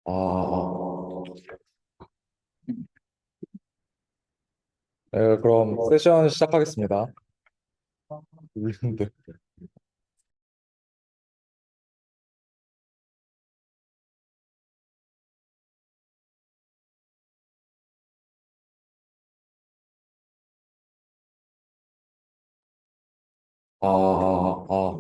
아, 네, 그럼 세션 시작하겠습니다. 울린데. 아.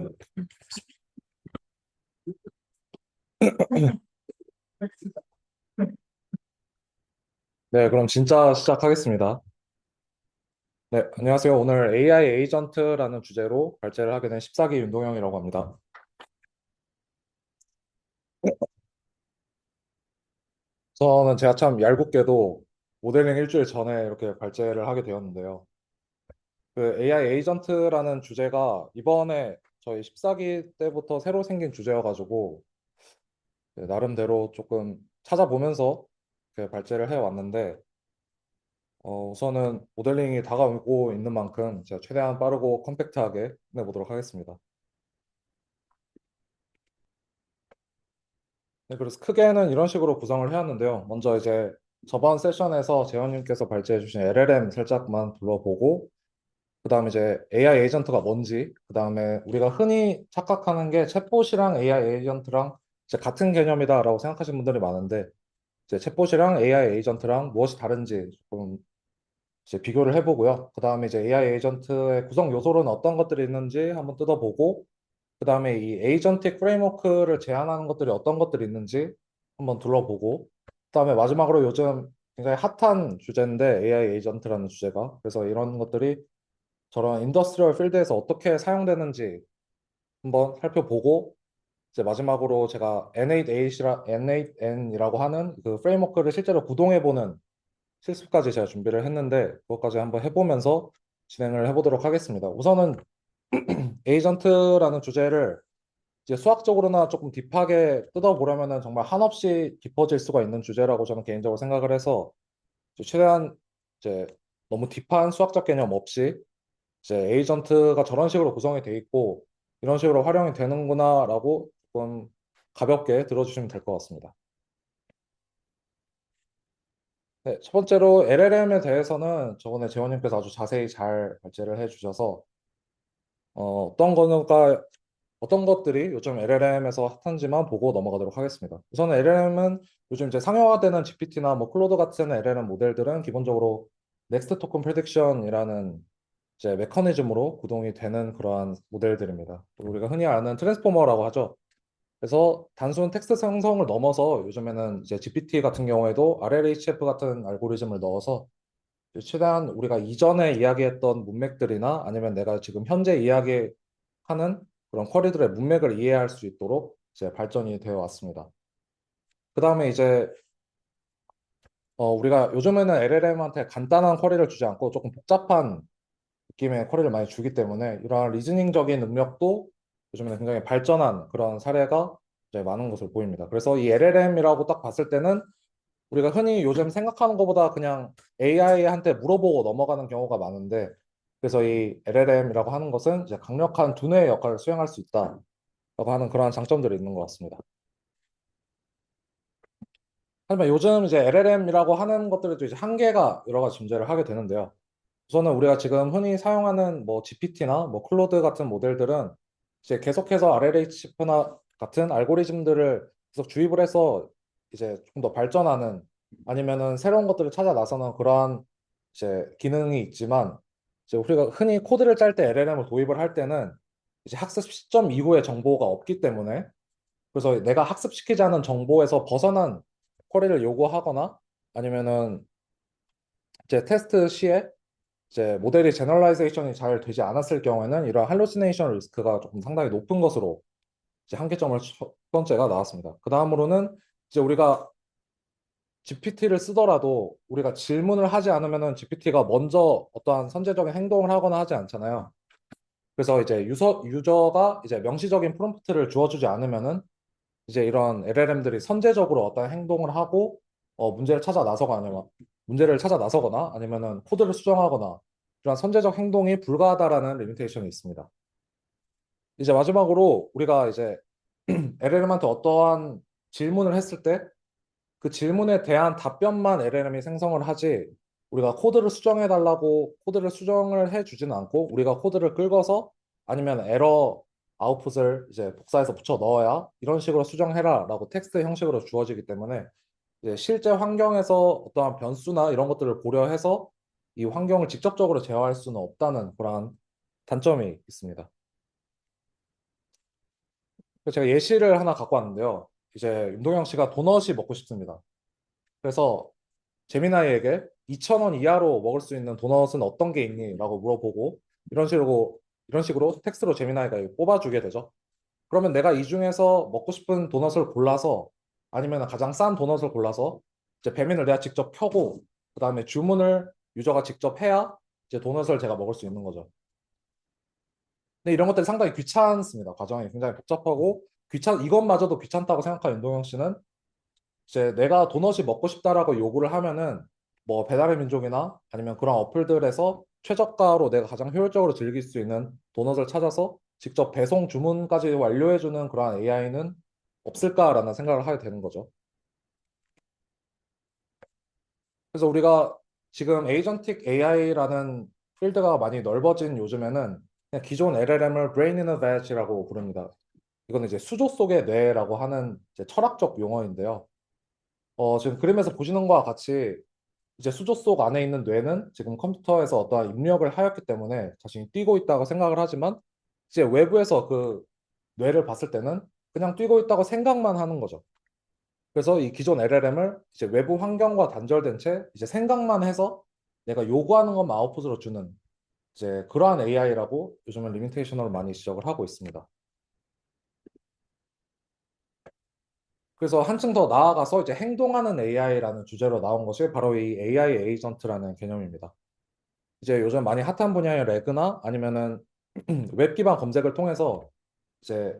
네, 그럼 진짜 시작하겠습니다. 네, 안녕하세요. 오늘 AI 에이전트라는 주제로 발제를 하게 된 14기 윤동영이라고 합니다. 저는 제가 참 얄궂게도 모델링 일주일 전에 이렇게 발제를 하게 되었는데요. 그 AI 에이전트라는 주제가 이번에 저희 14기 때부터 새로 생긴 주제여가지고 네, 나름대로 조금 찾아보면서 이렇게 발제를 해왔는데 우선은 모델링이 다가오고 있는 만큼 제가 최대한 빠르고 컴팩트하게 해보도록 하겠습니다. 네, 그래서 크게는 이런 식으로 구성을 해왔는데요. 먼저 이제 저번 세션에서 재현님께서 발제해주신 LLM 살짝만 불러보고, 그 다음에 이제 AI 에이전트가 뭔지, 그 다음에 우리가 흔히 착각하는 게 챗봇이랑 AI 에이전트랑 이제 같은 개념이다라고 생각하시는 분들이 많은데, 이제 챗봇이랑 AI 에이전트랑 무엇이 다른지 조금 이제 비교를 해보고요. 그 다음에 이제 AI 에이전트의 구성 요소로는 어떤 것들이 있는지 한번 뜯어보고, 그 다음에 이 에이전틱 프레임워크를 제한하는 것들이 어떤 것들이 있는지 한번 둘러보고, 그 다음에 마지막으로 요즘 굉장히 핫한 주제인데 AI 에이전트라는 주제가 그래서 이런 것들이 저런 인더스트리얼 필드에서 어떻게 사용되는지 한번 살펴보고 이제 마지막으로 제가 N8N이라고 하는 그 프레임워크를 실제로 구동해보는 실습까지 제가 준비를 했는데 그것까지 한번 해보면서 진행을 해보도록 하겠습니다. 우선은 에이전트라는 주제를 이제 수학적으로나 조금 딥하게 뜯어보려면은 정말 한없이 깊어질 수가 있는 주제라고 저는 개인적으로 생각을 해서 이제 최대한 이제 너무 딥한 수학적 개념 없이 이제 에이전트가 저런 식으로 구성이 돼 있고 이런 식으로 활용이 되는구나라고 조금 가볍게 들어주시면 될 것 같습니다. 네, 첫 번째로 LLM에 대해서는 저번에 재원님께서 아주 자세히 잘 발제를 해주셔서 어떤 것들이 요즘 LLM에서 핫한지만 보고 넘어가도록 하겠습니다. 우선 LLM은 요즘 이제 상용화되는 GPT나 뭐 클로드 같은 LLM 모델들은 기본적으로 넥스트 토큰 프레딕션이라는 이제 메커니즘으로 구동이 되는 그러한 모델들입니다. 우리가 흔히 아는 트랜스포머라고 하죠. 그래서 단순 텍스트 생성을 넘어서 요즘에는 이제 GPT 같은 경우에도 RLHF 같은 알고리즘을 넣어서 최대한 우리가 이전에 이야기했던 문맥들이나 아니면 내가 지금 현재 이야기하는 그런 쿼리들의 문맥을 이해할 수 있도록 이제 발전이 되어 왔습니다. 그 다음에 이제 우리가 요즘에는 LLM한테 간단한 쿼리를 주지 않고 조금 복잡한 느낌의 쿼리를 많이 주기 때문에 이러한 리즈닝적인 능력도 요즘에는 굉장히 발전한 그런 사례가 이제 많은 것으로 보입니다. 그래서 이 LLM이라고 딱 봤을 때는 우리가 흔히 요즘 생각하는 것보다 그냥 AI한테 물어보고 넘어가는 경우가 많은데, 그래서 이 LLM이라고 하는 것은 이제 강력한 두뇌의 역할을 수행할 수 있다라고 하는 그러한 장점들이 있는 것 같습니다. 하지만 요즘 이제 LLM이라고 하는 것들에도 이제 한계가 여러 가지 존재를 하게 되는데요. 우선은 우리가 지금 흔히 사용하는 뭐 GPT나 뭐 클로드 같은 모델들은 이제 계속해서 RLHF나 같은 알고리즘들을 계속 주입을 해서 이제 좀 더 발전하는 아니면은 새로운 것들을 찾아 나서는 그러한 이제 기능이 있지만 이제 우리가 흔히 코드를 짤 때 LLM을 도입을 할 때는 이제 학습 시점 이후의 정보가 없기 때문에 그래서 내가 학습시키지 않은 정보에서 벗어난 쿼리를 요구하거나 아니면은 이제 테스트 시에 이제 모델이 제너럴라이제이션이 잘 되지 않았을 경우에는 이런 할루시네이션 리스크가 조금 상당히 높은 것으로 이제 한계점을 첫 번째가 나왔습니다. 그 다음으로는 이제 우리가 GPT를 쓰더라도 우리가 질문을 하지 않으면은 GPT가 먼저 어떠한 선제적인 행동을 하거나 하지 않잖아요. 그래서 이제 유저가 이제 명시적인 프롬프트를 주어주지 않으면은 이제 이런 LLM들이 선제적으로 어떤 행동을 하고 문제를 찾아 나서거나 아니면은 코드를 수정하거나 이런 선제적 행동이 불가하다라는 리미테이션이 있습니다. 이제 마지막으로 우리가 이제 LLM한테 어떠한 질문을 했을 때 그 질문에 대한 답변만 LLM이 생성을 하지 우리가 코드를 수정해 달라고 코드를 수정을 해 주지는 않고 우리가 코드를 긁어서 아니면 에러 아웃풋을 이제 복사해서 붙여 넣어야 이런 식으로 수정해라 라고 텍스트 형식으로 주어지기 때문에 이제 실제 환경에서 어떠한 변수나 이런 것들을 고려해서 이 환경을 직접적으로 제어할 수는 없다는 그런 단점이 있습니다. 그래서 제가 예시를 하나 갖고 왔는데요. 이제 윤동영 씨가 도넛이 먹고 싶습니다. 그래서 제미나이에게 2,000원 이하로 먹을 수 있는 도넛은 어떤 게 있니? 라고 물어보고 이런 식으로 텍스트로 제미나이가 뽑아주게 되죠. 그러면 내가 이 중에서 먹고 싶은 도넛을 골라서 아니면 가장 싼 도넛을 골라서 이제 배민을 내가 직접 켜고 그다음에 주문을 유저가 직접 해야 이제 도넛을 제가 먹을 수 있는 거죠. 근데 이런 것들이 상당히 귀찮습니다. 과정이 굉장히 복잡하고 이것마저도 귀찮다고 생각한 윤동영 씨는 이제 내가 도넛이 먹고 싶다라고 요구를 하면은 뭐 배달의 민족이나 아니면 그런 어플들에서 최저가로 내가 가장 효율적으로 즐길 수 있는 도넛을 찾아서 직접 배송 주문까지 완료해주는 그런 AI는 없을까라는 생각을 하게 되는 거죠. 그래서 우리가 지금 에이전틱 AI라는 필드가 많이 넓어진 요즘에는 그냥 기존 LLM을 Brain in a Veg라고 부릅니다. 이거는 이제 수조 속의 뇌라고 하는 이제 철학적 용어인데요. 지금 그림에서 보시는 것과 같이 이제 수조 속 안에 있는 뇌는 지금 컴퓨터에서 어떠한 입력을 하였기 때문에 자신이 뛰고 있다고 생각을 하지만 이제 외부에서 그 뇌를 봤을 때는 그냥 뛰고 있다고 생각만 하는 거죠. 그래서 이 기존 LLM을 이제 외부 환경과 단절된 채 이제 생각만 해서 내가 요구하는 것만 아웃풋으로 주는 이제 그러한 AI라고 요즘은 리미테이션으로 많이 지적을 하고 있습니다. 그래서 한층 더 나아가서 이제 행동하는 AI라는 주제로 나온 것이 바로 이 AI 에이전트라는 개념입니다. 이제 요즘 많이 핫한 분야의 레그나 아니면은 웹 기반 검색을 통해서 이제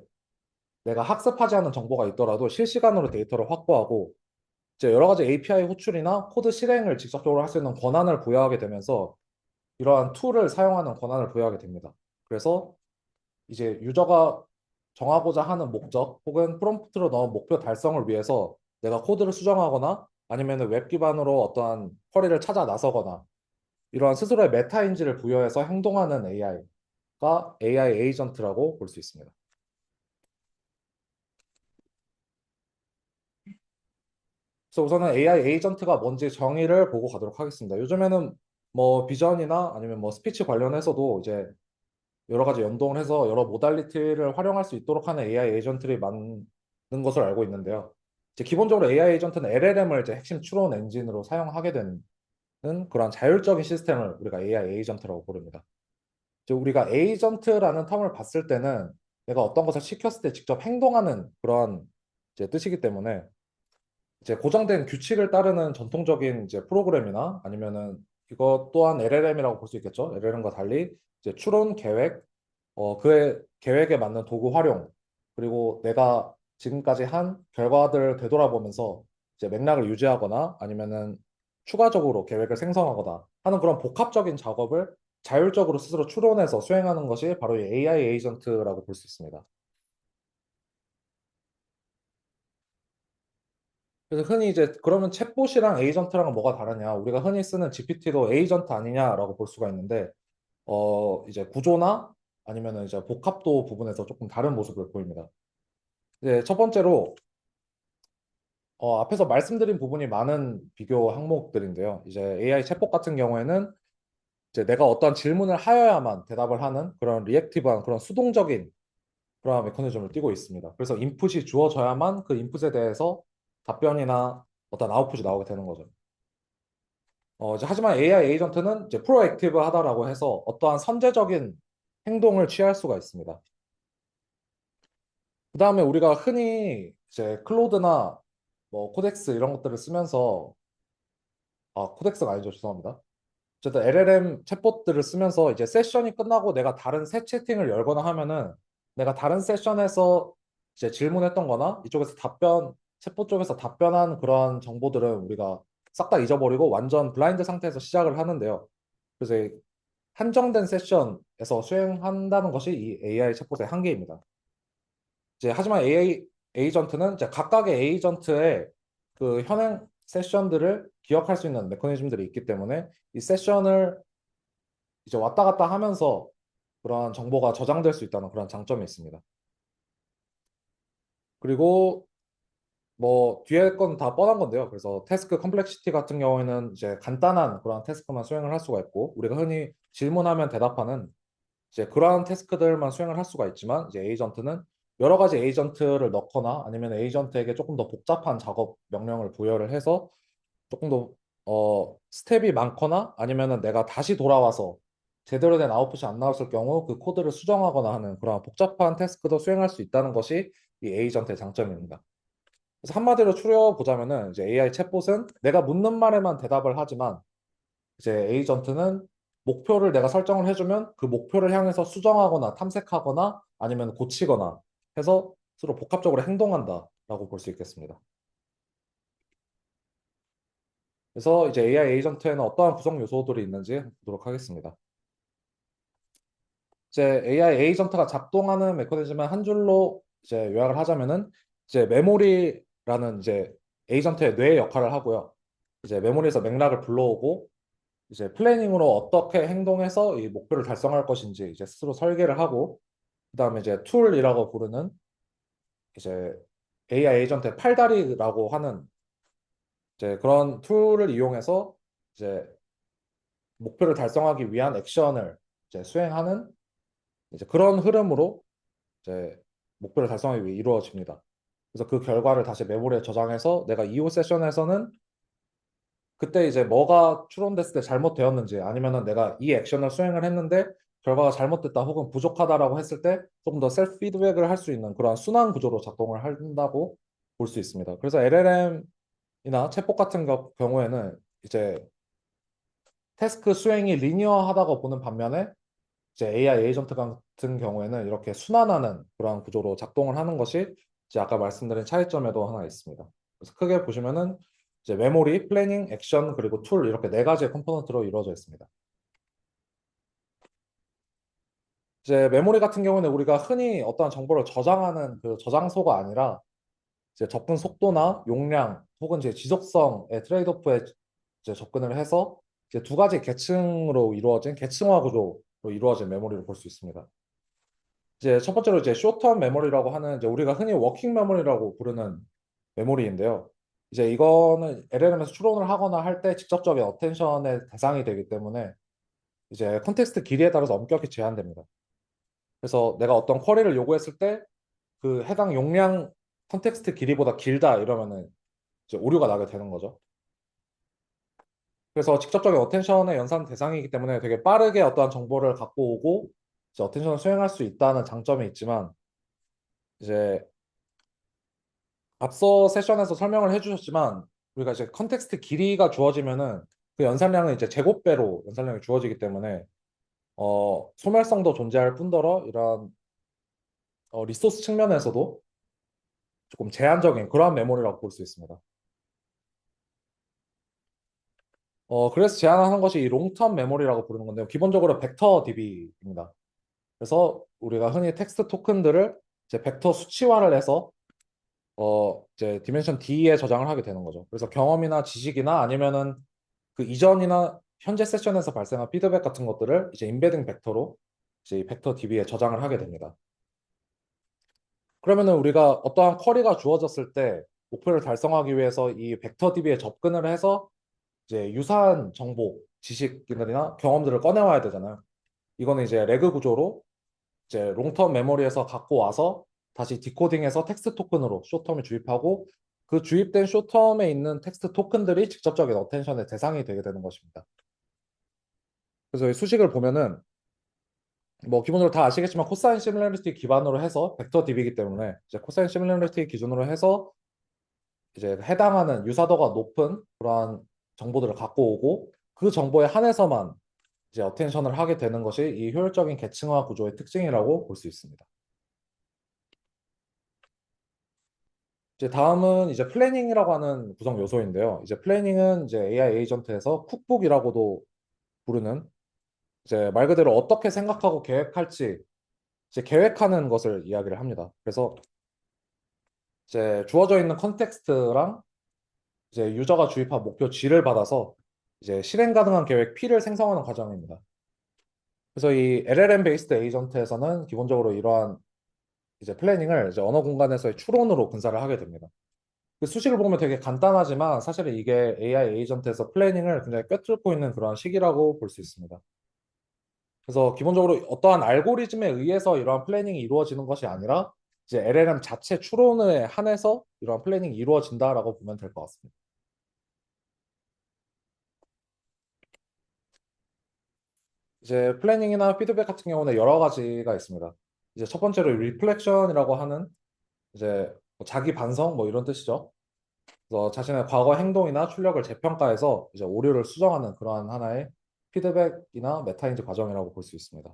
내가 학습하지 않은 정보가 있더라도 실시간으로 데이터를 확보하고 이제 여러 가지 API 호출이나 코드 실행을 직접적으로 할 수 있는 권한을 부여하게 되면서 이러한 툴을 사용하는 권한을 부여하게 됩니다. 그래서 이제 유저가 정하고자 하는 목적 혹은 프롬프트로 넣은 목표 달성을 위해서 내가 코드를 수정하거나 아니면 웹 기반으로 어떠한 쿼리를 찾아 나서거나 이러한 스스로의 메타인지를 부여해서 행동하는 AI가 AI 에이전트라고 볼 수 있습니다. 그래서 우선은 AI 에이전트가 뭔지 정의를 보고 가도록 하겠습니다. 요즘에는 뭐 비전이나 아니면 뭐 스피치 관련해서도 이제 여러 가지 연동을 해서 여러 모달리티를 활용할 수 있도록 하는 AI 에이전트를 만든 것을 알고 있는데요. 이제 기본적으로 AI 에이전트는 LLM을 이제 핵심 추론 엔진으로 사용하게 되는 그런 자율적인 시스템을 우리가 AI 에이전트라고 부릅니다. 이제 우리가 에이전트라는 텀을 봤을 때는 내가 어떤 것을 시켰을 때 직접 행동하는 그런 이제 뜻이기 때문에 이제 고정된 규칙을 따르는 전통적인 이제 프로그램이나 아니면은 이것 또한 LLM이라고 볼 수 있겠죠. LLM과 달리 이제 추론 계획, 그의 계획에 맞는 도구 활용, 그리고 내가 지금까지 한 결과들을 되돌아보면서 이제 맥락을 유지하거나 아니면은 추가적으로 계획을 생성하거나 하는 그런 복합적인 작업을 자율적으로 스스로 추론해서 수행하는 것이 바로 이 AI 에이전트라고 볼 수 있습니다. 그래서 흔히 이제 그러면 챗봇이랑 에이전트랑은 뭐가 다르냐? 우리가 흔히 쓰는 GPT도 에이전트 아니냐라고 볼 수가 있는데, 이제 구조나 아니면은 이제 복합도 부분에서 조금 다른 모습을 보입니다. 이제 첫 번째로 앞에서 말씀드린 부분이 많은 비교 항목들인데요. 이제 AI 챗봇 같은 경우에는 이제 내가 어떤 질문을 하여야만 대답을 하는 그런 리액티브한 그런 수동적인 그런 메커니즘을 띠고 있습니다. 그래서 인풋이 주어져야만 그 인풋에 대해서 답변이나 어떤 아웃풋이 나오게 되는 거죠. 이제 하지만 AI 에이전트는 이제 프로액티브 하다라고 해서 어떠한 선제적인 행동을 취할 수가 있습니다. 그 다음에 우리가 흔히 이제 클로드나 뭐 코덱스 이런 것들을 쓰면서 코덱스가 아니죠. 죄송합니다. 어쨌든 LLM 챗봇들을 쓰면서 이제 세션이 끝나고 내가 다른 새 채팅을 열거나 하면은 내가 다른 세션에서 이제 질문했던 거나 이쪽에서 챗봇 쪽에서 답변한 그런 정보들은 우리가 싹 다 잊어버리고 완전 블라인드 상태에서 시작을 하는데요. 그래서 이 한정된 세션에서 수행한다는 것이 이 AI 챗봇의 한계입니다. 이제 하지만 AI 에이전트는 이제 각각의 에이전트의 그 현행 세션들을 기억할 수 있는 메커니즘들이 있기 때문에 이 세션을 이제 왔다 갔다 하면서 그러한 정보가 저장될 수 있다는 그런 장점이 있습니다. 그리고 뭐 뒤에 건 다 뻔한 건데요. 그래서 태스크 컴플렉시티 같은 경우에는 이제 간단한 그런 태스크만 수행을 할 수가 있고 우리가 흔히 질문하면 대답하는 이제 그러한 태스크들만 수행을 할 수가 있지만 이제 에이전트는 여러 가지 에이전트를 넣거나 아니면 에이전트에게 조금 더 복잡한 작업 명령을 부여를 해서 조금 더 스텝이 많거나 아니면은 내가 다시 돌아와서 제대로 된 아웃풋이 안 나왔을 경우 그 코드를 수정하거나 하는 그런 복잡한 태스크도 수행할 수 있다는 것이 이 에이전트의 장점입니다. 그래서 한마디로 추려보자면은 이제 AI 챗봇은 내가 묻는 말에만 대답을 하지만 이제 에이전트는 목표를 내가 설정을 해주면 그 목표를 향해서 수정하거나 탐색하거나 아니면 고치거나 해서 서로 복합적으로 행동한다라고 볼 수 있겠습니다. 그래서 이제 AI 에이전트에는 어떠한 구성 요소들이 있는지 보도록 하겠습니다. 이제 AI 에이전트가 작동하는 메커니즘은 한 줄로 이제 요약을 하자면은 이제 메모리라는 이제 에이전트의 뇌의 역할을 하고요. 이제 메모리에서 맥락을 불러오고 이제 플래닝으로 어떻게 행동해서 이 목표를 달성할 것인지 이제 스스로 설계를 하고 그다음에 이제 툴이라고 부르는 이제 AI 에이전트의 팔다리라고 하는 이제 그런 툴을 이용해서 이제 목표를 달성하기 위한 액션을 이제 수행하는 이제 그런 흐름으로 이제 목표를 달성하기 위해 이루어집니다. 그래서 그 결과를 다시 메모리에 저장해서 내가 이후 세션에서는 그때 이제 뭐가 추론됐을 때 잘못되었는지 아니면은 내가 이 액션을 수행을 했는데 결과가 잘못됐다 혹은 부족하다라고 했을 때 조금 더 셀프 피드백을 할 수 있는 그런 순환 구조로 작동을 한다고 볼 수 있습니다. 그래서 LLM이나 챗봇 같은 경우에는 이제 태스크 수행이 리니어하다고 보는 반면에 이제 AI 에이전트 같은 경우에는 이렇게 순환하는 그런 구조로 작동을 하는 것이 이제 아까 말씀드린 차이점에도 하나 있습니다. 그래서 크게 보시면은 이제 메모리, 플래닝, 액션 그리고 툴 이렇게 네 가지의 컴포넌트로 이루어져 있습니다. 이제 메모리 같은 경우는 우리가 흔히 어떠한 정보를 저장하는 그 저장소가 아니라 이제 접근 속도나 용량 혹은 이제 지속성의 트레이드오프에 이제 접근을 해서 이제 두 가지 계층으로 이루어진 계층화 구조로 이루어진 메모리를 볼 수 있습니다. 이제 첫 번째로 이제 쇼텀 메모리라고 하는 이제 우리가 흔히 워킹 메모리라고 부르는 메모리인데요. 이제 이거는 LLM에서 추론을 하거나 할 때 직접적인 어텐션의 대상이 되기 때문에 이제 컨텍스트 길이에 따라서 엄격히 제한됩니다. 그래서 내가 어떤 쿼리를 요구했을 때 그 해당 용량 컨텍스트 길이보다 길다 이러면은 이제 오류가 나게 되는 거죠. 그래서 직접적인 어텐션의 연산 대상이기 때문에 되게 빠르게 어떠한 정보를 갖고 오고 이제 어텐션을 수행할 수 있다는 장점이 있지만 이제 앞서 세션에서 설명을 해주셨지만 우리가 이제 컨텍스트 길이가 주어지면은 그 연산량은 이제 제곱배로 연산량이 주어지기 때문에 소멸성도 존재할 뿐더러 이런 리소스 측면에서도 조금 제한적인 그러한 메모리라고 볼 수 있습니다. 그래서 제한하는 것이 이 롱텀 메모리라고 부르는 건데요. 기본적으로 벡터 DB입니다. 그래서 우리가 흔히 텍스트 토큰들을 이제 벡터 수치화를 해서 이제 디멘션 D에 저장을 하게 되는 거죠. 그래서 경험이나 지식이나 아니면은 그 이전이나 현재 세션에서 발생한 피드백 같은 것들을 이제 임베딩 벡터로 이제 이 벡터 DB에 저장을 하게 됩니다. 그러면은 우리가 어떠한 쿼리가 주어졌을 때 목표를 달성하기 위해서 이 벡터 DB에 접근을 해서 이제 유사한 정보, 지식이나 경험들을 꺼내와야 되잖아요. 이거는 이제 레그 구조로 이제 롱텀 메모리에서 갖고 와서 다시 디코딩해서 텍스트 토큰으로 숏텀을 주입하고 그 주입된 숏텀에 있는 텍스트 토큰들이 직접적인 어텐션의 대상이 되게 되는 것입니다. 그래서 이 수식을 보면은 뭐 기본적으로 다 아시겠지만 코사인 시뮬러리티 기반으로 해서 벡터 DB이기 때문에 이제 코사인 시뮬러리티 기준으로 해서 이제 해당하는 유사도가 높은 그러한 정보들을 갖고 오고 그 정보에 한해서만 이제 어텐션을 하게 되는 것이 이 효율적인 계층화 구조의 특징이라고 볼 수 있습니다. 이제 다음은 이제 플래닝이라고 하는 구성 요소인데요. 이제 플래닝은 이제 AI 에이전트에서 쿡북이라고도 부르는 이제 말 그대로 어떻게 생각하고 계획할지 이제 계획하는 것을 이야기를 합니다. 그래서 이제 주어져 있는 컨텍스트랑 이제 유저가 주입한 목표 G를 받아서 이제 실행 가능한 계획 P를 생성하는 과정입니다. 그래서 이 LLM 베이스드 에이전트에서는 기본적으로 이러한 이제 플래닝을 이제 언어 공간에서의 추론으로 분사를 하게 됩니다. 그 수식을 보면 되게 간단하지만 사실은 이게 AI 에이전트에서 플래닝을 굉장히 꿰뚫고 있는 그런 식이라고 볼 수 있습니다. 그래서 기본적으로 어떠한 알고리즘에 의해서 이러한 플래닝이 이루어지는 것이 아니라 이제 LLM 자체 추론에 한해서 이러한 플래닝이 이루어진다라고 보면 될 것 같습니다. 이제 플래닝이나 피드백 같은 경우는 여러 가지가 있습니다. 이제 첫 번째로 리플렉션이라고 하는 이제 뭐 자기 반성 뭐 이런 뜻이죠. 그래서 자신의 과거 행동이나 출력을 재평가해서 이제 오류를 수정하는 그러한 하나의 피드백이나 메타인지 과정이라고 볼 수 있습니다.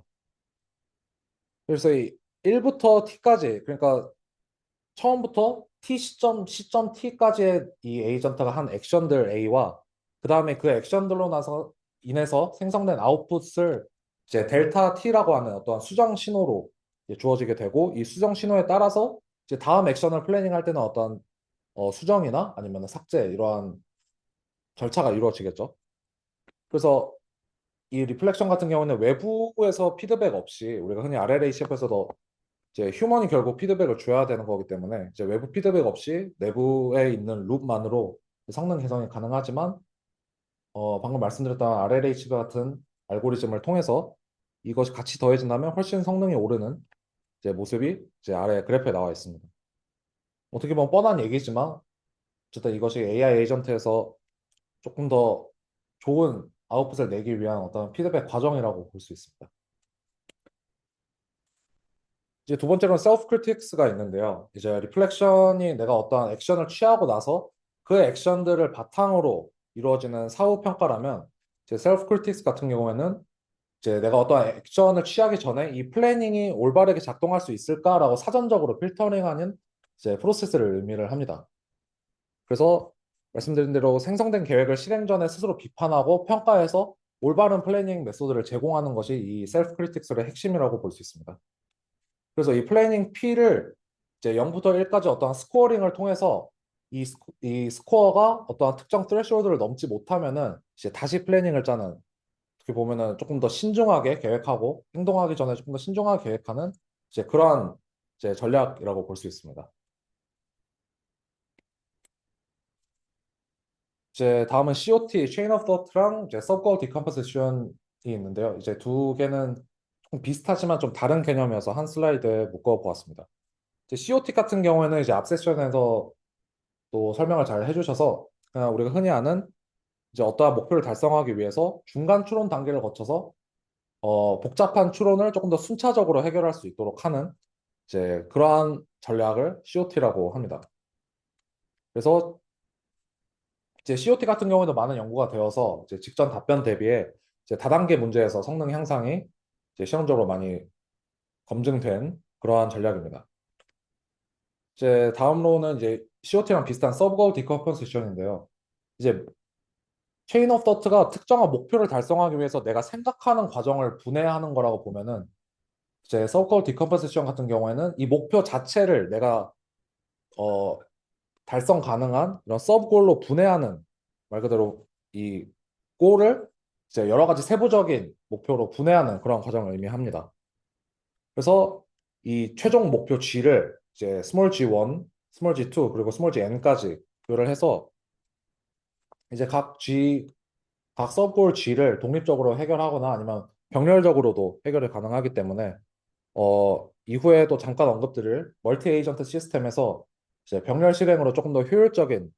그래서 이 1부터 T까지 그러니까 처음부터 시점 T까지의 이 에이전트가 한 액션들 A와 그 다음에 그 액션들로 나서 인해서 생성된 아웃풋을 이제 델타 T라고 하는 어떠한 수정 신호로 이제 주어지게 되고 이 수정 신호에 따라서 이제 다음 액션을 플래닝할 때는 어떤 수정이나 아니면 삭제 이러한 절차가 이루어지겠죠. 그래서 이 리플렉션 같은 경우는 외부에서 피드백 없이 우리가 흔히 RLA 셰프에서도 이제 휴먼이 결국 피드백을 줘야 되는 거기 때문에 이제 외부 피드백 없이 내부에 있는 룹만으로 성능 개선이 가능하지만 방금 말씀드렸던 RLHB 같은 알고리즘을 통해서 이것이 같이 더해진다면 훨씬 성능이 오르는 이제 모습이 이제 아래 그래프에 나와 있습니다. 어떻게 보면 뻔한 얘기지만 어쨌든 이것이 AI 에이전트에서 조금 더 좋은 아웃풋을 내기 위한 어떤 피드백 과정이라고 볼 수 있습니다. 이제 두 번째로는 셀프 크리틱스가 있는데요. 이제 리플렉션이 내가 어떠한 액션을 취하고 나서 그 액션들을 바탕으로 이루어지는 사후 평가라면 이제 셀프 크리틱스 같은 경우에는 이제 내가 어떠한 액션을 취하기 전에 이 플래닝이 올바르게 작동할 수 있을까라고 사전적으로 필터링하는 이제 프로세스를 의미를 합니다. 그래서 말씀드린 대로 생성된 계획을 실행 전에 스스로 비판하고 평가해서 올바른 플래닝 메소드를 제공하는 것이 이 셀프 크리틱스의 핵심이라고 볼 수 있습니다. 그래서 이 플래닝 P를 이제 0부터 1까지 어떠한 스코어링을 통해서 이 스코어가 어떠한 특정 스레시홀드를 넘지 못하면은 이제 다시 플래닝을 짜는 어떻게 보면은 조금 더 신중하게 계획하고 행동하기 전에 조금 더 신중하게 계획하는 이제 그러한 이제 전략이라고 볼 수 있습니다. 이제 다음은 COT, Chain of Thought랑 이제 Subgoal Decomposition이 있는데요. 이제 두 개는 좀 비슷하지만 좀 다른 개념이어서 한 슬라이드에 묶어 보았습니다. 이제 COT 같은 경우에는 이제 앞 세션에서 또 설명을 잘 해주셔서 그냥 우리가 흔히 아는 이제 어떠한 목표를 달성하기 위해서 중간 추론 단계를 거쳐서 복잡한 추론을 조금 더 순차적으로 해결할 수 있도록 하는 이제 그러한 전략을 COT라고 합니다. 그래서 이제 COT 같은 경우에도 많은 연구가 되어서 이제 직전 답변 대비에 이제 다단계 문제에서 성능 향상이 이제 실험적으로 많이 검증된 그러한 전략입니다. 이제 다음으로는 이제 COT랑 비슷한 서브고al 디컴포지션인데요. 이제 체인 오브 더트가 특정한 목표를 달성하기 위해서 내가 생각하는 과정을 분해하는 거라고 보면은 이제 서브고al 디컴포지션 같은 경우에는 이 목표 자체를 내가 어, 달성 가능한 이런 서브골로 분해하는 말 그대로 이 골을 이제 여러 가지 세부적인 목표로 분해하는 그런 과정을 의미합니다. 그래서 이 최종 목표 G를 이제 스몰 G1, 스몰 G2 그리고 스몰 Gn까지 표를 해서 이제 각 서브골 G를 독립적으로 해결하거나 아니면 병렬적으로도 해결이 가능하기 때문에 이후에도 잠깐 언급드릴 멀티 에이전트 시스템에서 이제 병렬 실행으로 조금 더 효율적인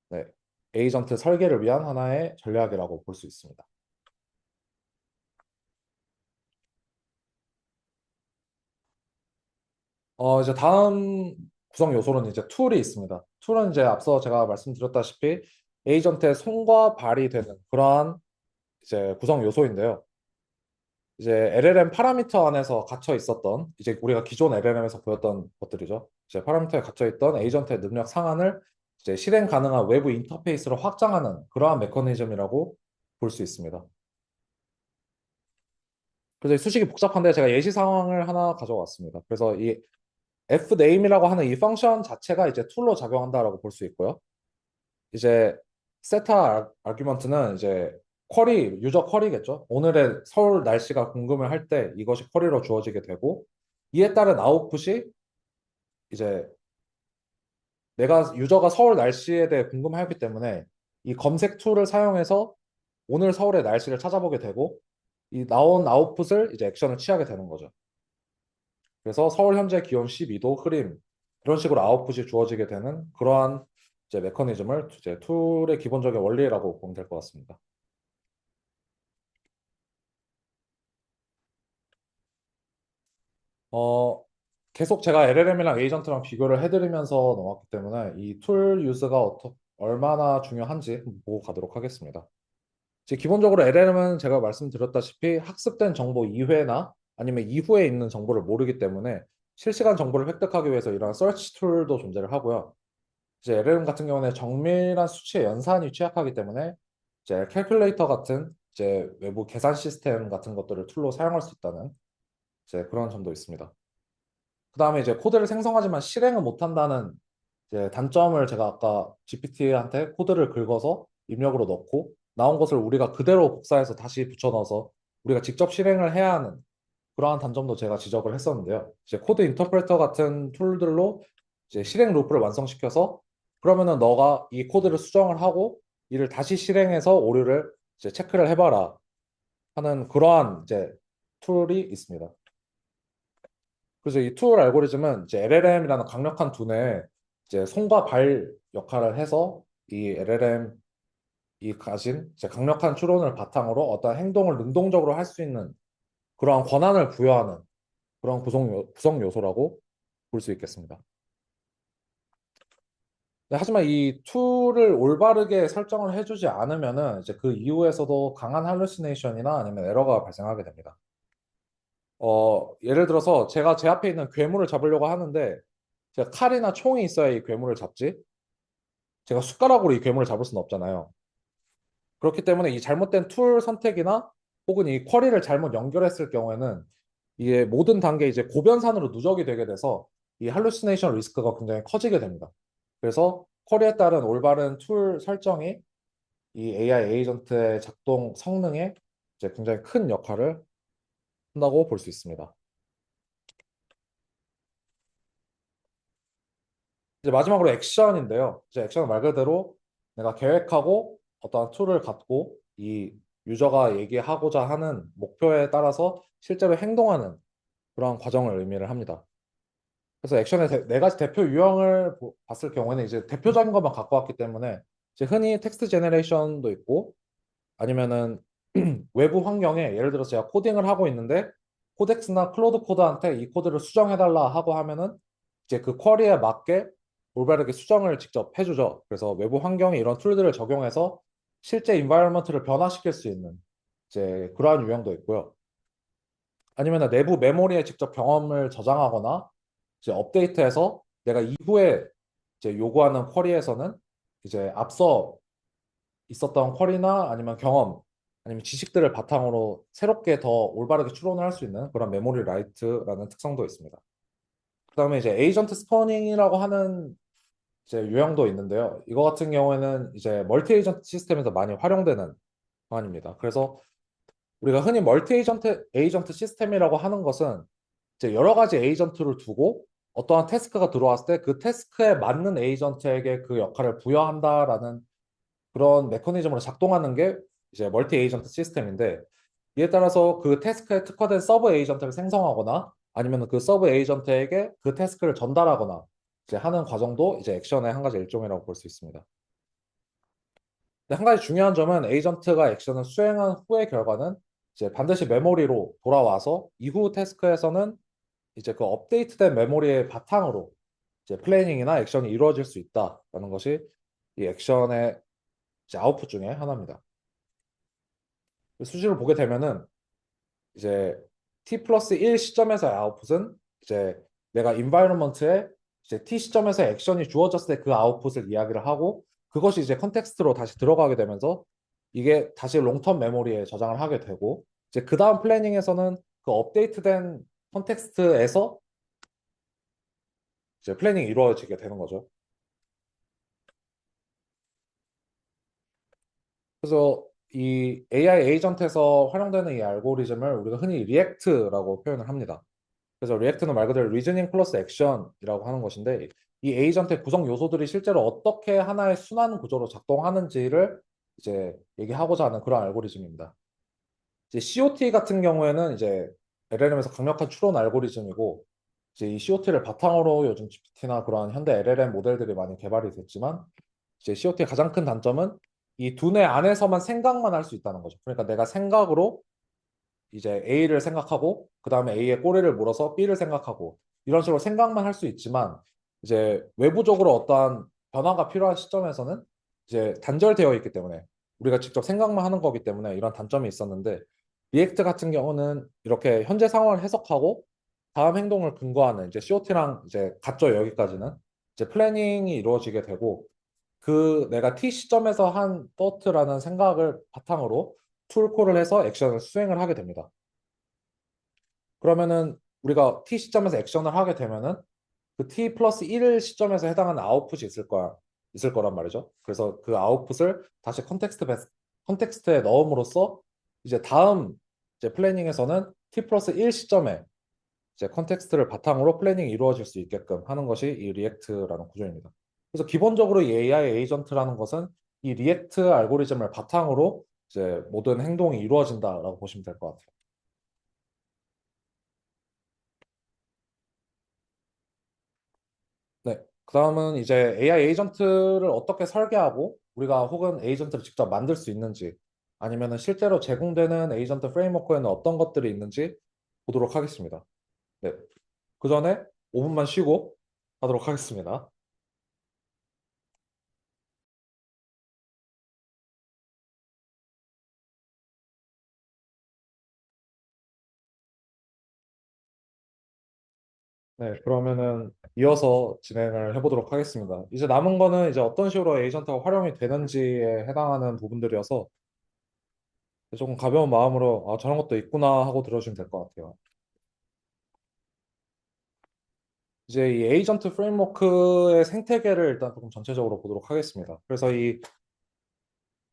네, 에이전트 설계를 위한 하나의 전략이라고 볼 수 있습니다. 이제 다음 구성 요소는 이제 툴이 있습니다. 툴은 이제 앞서 제가 말씀드렸다시피 에이전트의 손과 발이 되는 그러한 이제 구성 요소인데요. 이제 LLM 파라미터 안에서 갇혀 있었던 이제 우리가 기존 LLM에서 보였던 것들이죠. 이제 파라미터에 갇혀 있던 에이전트의 능력 상한을 이제 실행 가능한 외부 인터페이스로 확장하는 그러한 메커니즘이라고 볼 수 있습니다. 그래서 이 수식이 복잡한데 제가 예시 상황을 하나 가져왔습니다. 그래서 이 fname이라고 하는 이 펑션 자체가 이제 툴로 작용한다라고 볼 수 있고요. 이제 세타 아규먼트는 이제 유저 쿼리겠죠. 오늘의 서울 날씨가 궁금을 할 때 이것이 쿼리로 주어지게 되고, 이에 따른 아웃풋이 이제 유저가 서울 날씨에 대해 궁금하기 때문에 이 검색 툴을 사용해서 오늘 서울의 날씨를 찾아보게 되고, 이 나온 아웃풋을 이제 액션을 취하게 되는 거죠. 그래서 서울 현재 기온 12도 흐림, 이런 식으로 아웃풋이 주어지게 되는 그러한 이제 메커니즘을 이제 툴의 기본적인 원리라고 보면 될 것 같습니다. 어, 계속 제가 LLM이랑 에이전트랑 비교를 해드리면서 넘어왔기 때문에 이 툴 유즈가 얼마나 중요한지 보고 가도록 하겠습니다. 기본적으로 LLM은 제가 말씀드렸다시피 학습된 정보 이외나 아니면 이후에 있는 정보를 모르기 때문에 실시간 정보를 획득하기 위해서 이런 서치 툴도 존재를 하고요. 이제 LLM 같은 경우는 정밀한 수치의 연산이 취약하기 때문에 이제 캘큘레이터 같은 이제 외부 계산 시스템 같은 것들을 툴로 사용할 수 있다는 이제 그런 점도 있습니다. 그 다음에 이제 코드를 생성하지만 실행은 못한다는 이제 단점을 제가 아까 GPT한테 코드를 긁어서 입력으로 넣고 나온 것을 우리가 그대로 복사해서 다시 붙여 넣어서 우리가 직접 실행을 해야 하는 그러한 단점도 제가 지적을 했었는데요. 이제 코드 인터프레터 같은 툴들로 이제 실행 루프를 완성시켜서 그러면은 너가 이 코드를 수정을 하고 이를 다시 실행해서 오류를 이제 체크를 해봐라 하는 그러한 이제 툴이 있습니다. 그래서 이 툴 알고리즘은 이제 LLM이라는 강력한 두뇌에 이제 손과 발 역할을 해서 이 LLM이 가진 이제 강력한 추론을 바탕으로 어떤 행동을 능동적으로 할 수 있는 그러한 권한을 부여하는 그런 구성 요소라고 볼 수 있겠습니다. 네, 하지만 이 툴을 올바르게 설정을 해주지 않으면은 이제 그 이후에서도 강한 할루시네이션이나 아니면 에러가 발생하게 됩니다. 예를 들어서 제가 제 앞에 있는 괴물을 잡으려고 하는데 제가 칼이나 총이 있어야 이 괴물을 잡지. 제가 숟가락으로 이 괴물을 잡을 수는 없잖아요. 그렇기 때문에 이 잘못된 툴 선택이나 혹은 이 쿼리를 잘못 연결했을 경우에는 이게 모든 단계에 이제 고변산으로 누적이 되게 돼서 이 할루시네이션 리스크가 굉장히 커지게 됩니다. 그래서 쿼리에 따른 올바른 툴 설정이 이 AI 에이전트의 작동 성능에 이제 굉장히 큰 역할을 한다고 볼 수 있습니다. 이제 마지막으로 액션인데요. 이제 액션은 말 그대로 내가 계획하고 어떠한 툴을 갖고 이 유저가 얘기하고자 하는 목표에 따라서 실제로 행동하는 그런 과정을 의미를 합니다. 그래서 액션의 네 가지 대표 유형을 봤을 경우에는 이제 대표적인 것만 갖고 왔기 때문에 이제 흔히 텍스트 제너레이션도 있고 아니면은 외부 환경에 예를 들어서 제가 코딩을 하고 있는데 코덱스나 클로드 코드한테 이 코드를 수정해달라 하고 하면은 이제 그 쿼리에 맞게 올바르게 수정을 직접 해주죠. 그래서 외부 환경에 이런 툴들을 적용해서 실제 인바이러먼트를 변화시킬 수 있는 이제 그러한 유형도 있고요. 아니면 내부 메모리에 직접 경험을 저장하거나 이제 업데이트해서 내가 이후에 이제 요구하는 쿼리에서는 이제 앞서 있었던 쿼리나 아니면 경험 아니면 지식들을 바탕으로 새롭게 더 올바르게 추론을 할 수 있는 그런 메모리 라이트라는 특성도 있습니다. 그다음에 이제 에이전트 스퍼닝이라고 하는 이제 유형도 있는데요. 이거 같은 경우에는 이제 멀티 에이전트 시스템에서 많이 활용되는 방안입니다. 그래서 우리가 흔히 멀티 에이전트 시스템이라고 하는 것은 이제 여러 가지 에이전트를 두고 어떠한 태스크가 들어왔을 때 그 태스크에 맞는 에이전트에게 그 역할을 부여한다라는 그런 메커니즘으로 작동하는 게 이제 멀티 에이전트 시스템인데 이에 따라서 그 태스크에 특화된 서브 에이전트를 생성하거나 아니면 그 서브 에이전트에게 그 태스크를 전달하거나 이제 하는 과정도 이제 액션의 한 가지 일종이라고 볼 수 있습니다. 근데 한 가지 중요한 점은 에이전트가 액션을 수행한 후의 결과는 이제 반드시 메모리로 돌아와서 이후 태스크에서는 이제 그 업데이트된 메모리의 바탕으로 이제 플래닝이나 액션이 이루어질 수 있다라는 것이 이 액션의 이제 아웃풋 중에 하나입니다. 수식을 보게 되면은 이제 t 플러스 1 시점에서의 아웃풋은 이제 내가 인바이러먼트에 이제 t 시점에서 액션이 주어졌을 때 그 아웃풋을 이야기를 하고 그것이 이제 컨텍스트로 다시 들어가게 되면서 이게 다시 롱텀 메모리에 저장을 하게 되고 이제 그 다음 플래닝에서는 그 업데이트된 컨텍스트에서 이제 플래닝이 이루어지게 되는 거죠. 그래서 이 AI 에이전트에서 활용되는 이 알고리즘을 우리가 흔히 리액트라고 표현을 합니다. 그래서 리액트는 말 그대로 리즈닝 플러스 액션이라고 하는 것인데 이 에이전트의 구성 요소들이 실제로 어떻게 하나의 순환 구조로 작동하는지를 이제 얘기하고자 하는 그런 알고리즘입니다. 이제 COT 같은 경우에는 이제 LLM에서 강력한 추론 알고리즘이고 이제 이 COT를 바탕으로 요즘 GPT나 그런 현대 LLM 모델들이 많이 개발이 됐지만 이제 COT의 가장 큰 단점은 이 두뇌 안에서만 생각만 할 수 있다는 거죠. 그러니까 내가 생각으로 이제 A를 생각하고 그 다음에 A의 꼬리를 물어서 B를 생각하고 이런 식으로 생각만 할 수 있지만 이제 외부적으로 어떠한 변화가 필요한 시점에서는 이제 단절되어 있기 때문에 우리가 직접 생각만 하는 거기 때문에 이런 단점이 있었는데 리액트 같은 경우는 이렇게 현재 상황을 해석하고 다음 행동을 근거하는 이제 COT랑 이제 같죠 여기까지는 이제 플래닝이 이루어지게 되고 그 내가 T 시점에서 한 thought라는 생각을 바탕으로 툴콜을 해서 액션을 수행을 하게 됩니다. 그러면은 우리가 T 시점에서 액션을 하게 되면은 그 T 플러스 1 시점에서 해당하는 아웃풋이 있을 거란 말이죠. 그래서 그 아웃풋을 다시 컨텍스트에 넣음으로써 이제 다음 이제 플래닝에서는 T 플러스 1 시점에 이제 컨텍스트를 바탕으로 플래닝이 이루어질 수 있게끔 하는 것이 이 리액트라는 구조입니다. 그래서 기본적으로 이 AI 에이전트라는 것은 이 리액트 알고리즘을 바탕으로 이제 모든 행동이 이루어진다라고 보시면 될 것 같아요. 네. 그다음은 이제 AI 에이전트를 어떻게 설계하고 우리가 혹은 에이전트를 직접 만들 수 있는지 아니면은 실제로 제공되는 에이전트 프레임워크에는 어떤 것들이 있는지 보도록 하겠습니다. 네. 그 전에 5분만 쉬고 하도록 하겠습니다. 네, 그러면은 이어서 진행을 해보도록 하겠습니다. 이제 남은 거는 이제 어떤 식으로 에이전트가 활용이 되는지에 해당하는 부분들이어서 조금 가벼운 마음으로 아, 저런 것도 있구나 하고 들어주시면 될 것 같아요. 이제 이 에이전트 프레임워크의 생태계를 일단 조금 전체적으로 보도록 하겠습니다. 그래서 이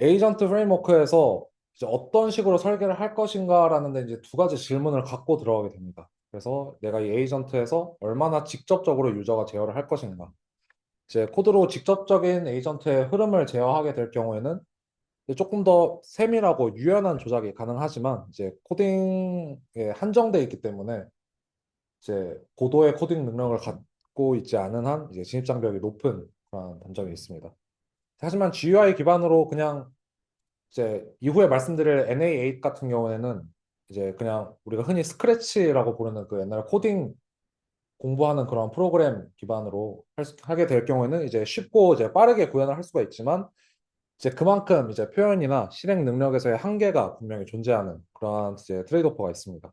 에이전트 프레임워크에서 이제 어떤 식으로 설계를 할 것인가라는 데 이제 두 가지 질문을 갖고 들어가게 됩니다. 그래서 내가 이 에이전트에서 얼마나 직접적으로 유저가 제어를 할 것인가. 이제 코드로 직접적인 에이전트의 흐름을 제어하게 될 경우에는 이제 조금 더 세밀하고 유연한 조작이 가능하지만 이제 코딩에 한정돼 있기 때문에 이제 고도의 코딩 능력을 갖고 있지 않은 한 이제 진입 장벽이 높은 그런 단점이 있습니다. 하지만 GUI 기반으로 그냥 이제 이후에 말씀드릴 NA8 같은 경우에는 이제 그냥 우리가 흔히 스크래치라고 부르는 그 옛날 코딩 공부하는 그런 프로그램 기반으로 하게 될 경우에는 이제 쉽고 이제 빠르게 구현을 할 수가 있지만 이제 그만큼 이제 표현이나 실행 능력에서의 한계가 분명히 존재하는 그러한 이제 트레이드오프가 있습니다.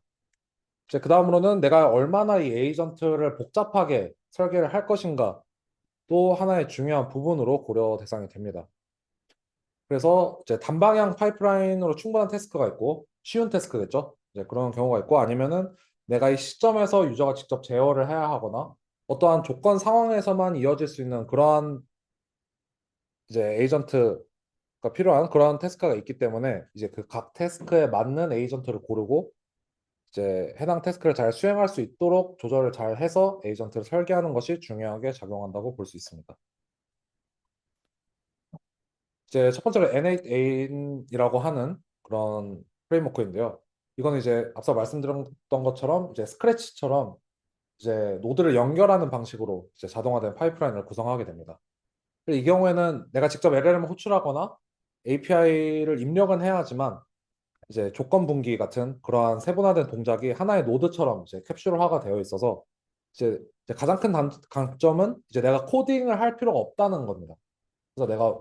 이제 그 다음으로는 내가 얼마나 이 에이전트를 복잡하게 설계를 할 것인가 또 하나의 중요한 부분으로 고려 대상이 됩니다. 그래서 이제 단방향 파이프라인으로 충분한 태스크가 있고 쉬운 태스크겠죠. 이제 그런 경우가 있고 아니면은 내가 이 시점에서 유저가 직접 제어를 해야 하거나 어떠한 조건 상황에서만 이어질 수 있는 그러한 이제 에이전트가 필요한 그런 태스크가 있기 때문에 이제 그 각 태스크에 맞는 에이전트를 고르고 이제 해당 태스크를 잘 수행할 수 있도록 조절을 잘 해서 에이전트를 설계하는 것이 중요하게 작용한다고 볼 수 있습니다. 이제 첫 번째로 N8N이라고 하는 그런 프레임워크인데요. 이건 이제 앞서 말씀드렸던 것처럼 이제 스크래치처럼 이제 노드를 연결하는 방식으로 이제 자동화된 파이프라인을 구성하게 됩니다. 이 경우에는 내가 직접 LLM을 호출하거나 API를 입력은 해야 하지만 이제 조건 분기 같은 그러한 세분화된 동작이 하나의 노드처럼 이제 캡슐화가 되어 있어서 이제 가장 큰 강점은 이제 내가 코딩을 할 필요가 없다는 겁니다. 그래서 내가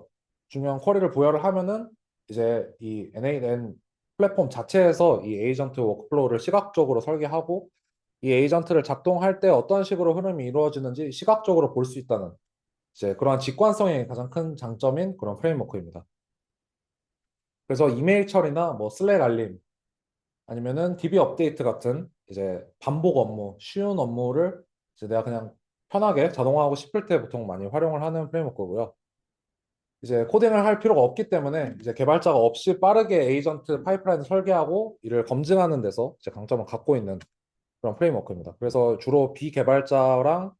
중요한 쿼리를 부여를 하면은 이제 이 N8N 플랫폼 자체에서 이 에이전트 워크플로우를 시각적으로 설계하고 이 에이전트를 작동할 때 어떤 식으로 흐름이 이루어지는지 시각적으로 볼 수 있다는 이제 그러한 직관성이 가장 큰 장점인 그런 프레임워크입니다. 그래서 이메일 처리나 뭐 슬랙 알림 아니면은 DB 업데이트 같은 이제 반복 업무, 쉬운 업무를 이제 내가 그냥 편하게 자동화하고 싶을 때 보통 많이 활용을 하는 프레임워크고요. 이제 코딩을 할 필요가 없기 때문에 이제 개발자가 없이 빠르게 에이전트 파이프라인을 설계하고 이를 검증하는 데서 이제 강점을 갖고 있는 그런 프레임워크입니다. 그래서 주로 비개발자랑